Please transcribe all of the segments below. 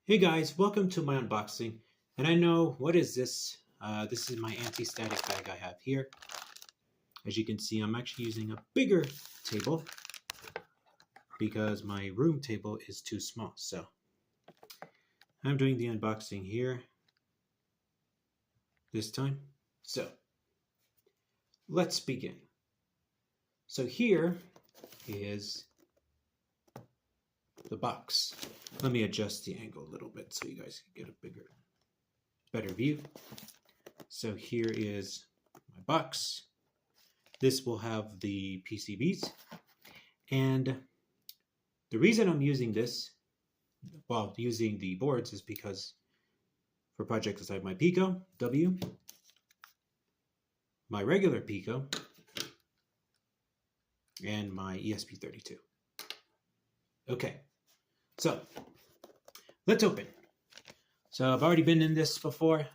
Hey guys, welcome to my unboxing. And I know, what is this? This is my anti-static bag I have here. As you can see, I'm actually using a bigger table because my room table is too small. So I'm doing the unboxing here this time. So let's begin. So here is the box. Let me adjust the angle a little bit so you guys can get a better view. So here is my box. This will have the PCBs, and the reason I'm using this, well, using the boards, is because for projects I have my Pico W, my regular Pico, and my ESP32. Okay, so let's open. So I've already been in this before,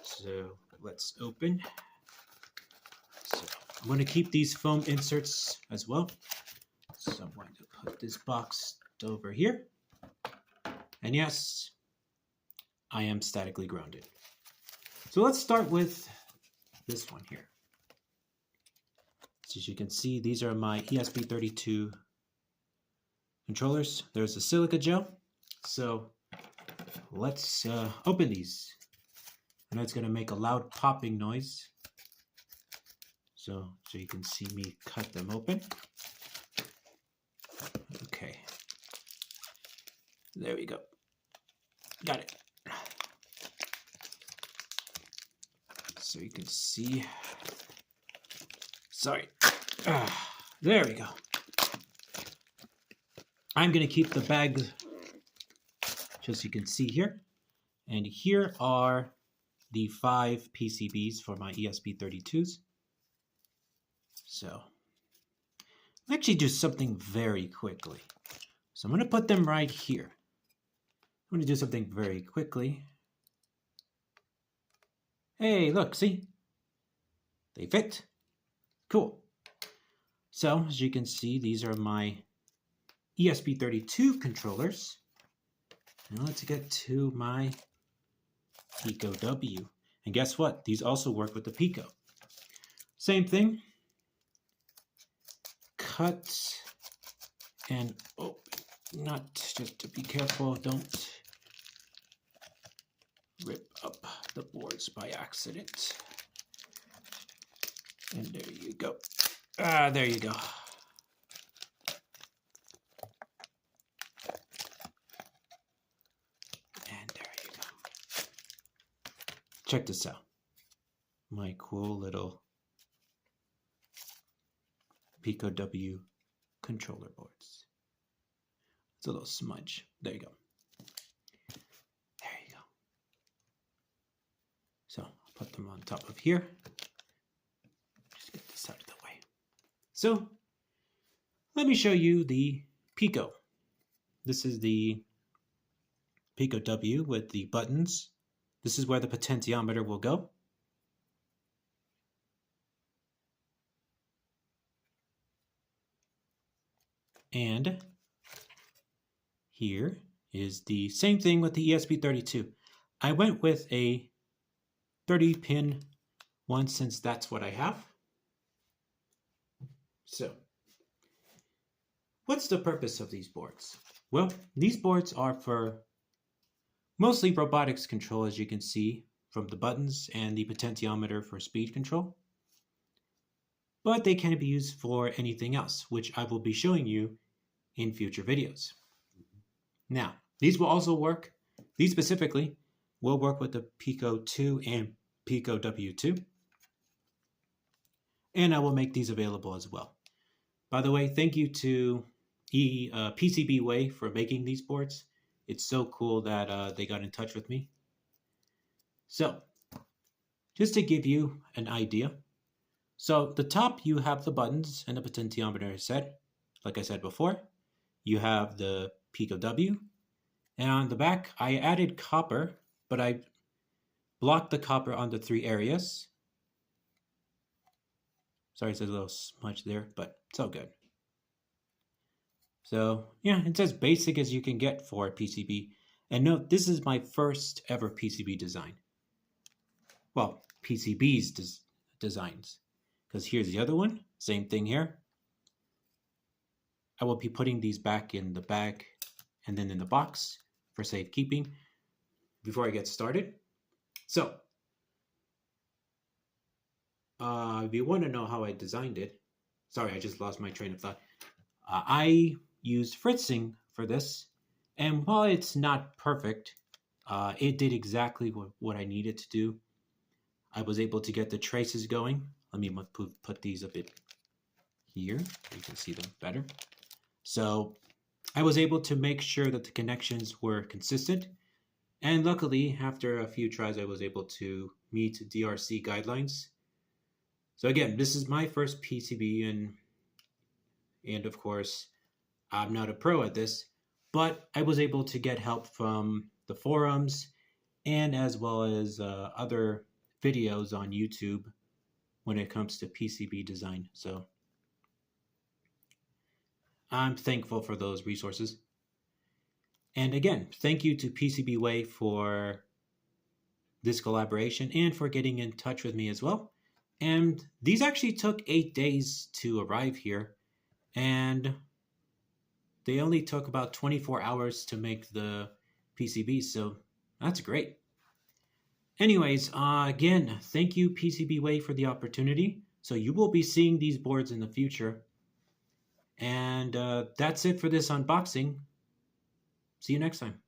so let's open. So I'm going to keep these foam inserts as well. So I'm going to put this box over here. And yes, I am statically grounded. So let's start with this one here. So as you can see, these are my ESP32 controllers. There's a silica gel. So let's open these. I know it's going to make a loud popping noise. So you can see me cut them open. Okay. There we go. Got it. So you can see. Sorry. There we go. I'm going to keep the bag just so you can see here. And here are the 5 PCBs for my ESP32s. So I'll actually do something very quickly. So I'm going to put them right here. I'm going to do something very quickly. Hey, look, see? They fit. Cool. So as you can see, these are my ESP32 controllers. Now let's get to my Pico W. And guess what? These also work with the Pico. Same thing. Cut and open. Not just to be careful, don't rip up the boards by accident. And there you go. There you go. And there you go. Check this out. My cool little Pico W controller boards. It's a little smudge. There you go. There you go. So I'll put them on top of here. Just get this out of the way. So let me show you the Pico. This is the Pico W with the buttons. This is where the potentiometer will go. And here is the same thing with the ESP32. I went with a 30-pin one since that's what I have. So, what's the purpose of these boards? Well, these boards are for mostly robotics control, as you can see from the buttons and the potentiometer for speed control. But they can be used for anything else, which I will be showing you in future videos. Now, these will also work, these specifically will work with the Pico 2 and Pico W2. And I will make these available as well. By the way, thank you to PCB Way for making these boards. It's so cool that they got in touch with me. So, just to give you an idea. So, the top, you have the buttons and the potentiometer set. Like I said before, you have the Pico W. And on the back, I added copper, but I blocked the copper on the 3 areas. Sorry, it's a little smudge there, but it's all good. So yeah, it's as basic as you can get for a PCB. And note, this is my first ever PCB design. Well, designs. Because here's the other one, same thing here. I will be putting these back in the bag and then in the box for safekeeping before I get started. So, if you want to know how I designed it, sorry, I just lost my train of thought. I used fritzing for this, and while it's not perfect, it did exactly what I needed to do. I was able to get the traces going. Let me put these a bit here. You can see them better. So I was able to make sure that the connections were consistent. And luckily, after a few tries, I was able to meet DRC guidelines. So again, this is my first PCB, and of course, I'm not a pro at this, but I was able to get help from the forums and as well as other videos on YouTube when it comes to PCB design. So I'm thankful for those resources. And again, thank you to PCB Way for this collaboration and for getting in touch with me as well. And these actually took 8 days to arrive here, and they only took about 24 hours to make the PCB, so that's great. Anyways, again, thank you PCB Way for the opportunity. So you will be seeing these boards in the future. And that's it for this unboxing. See you next time.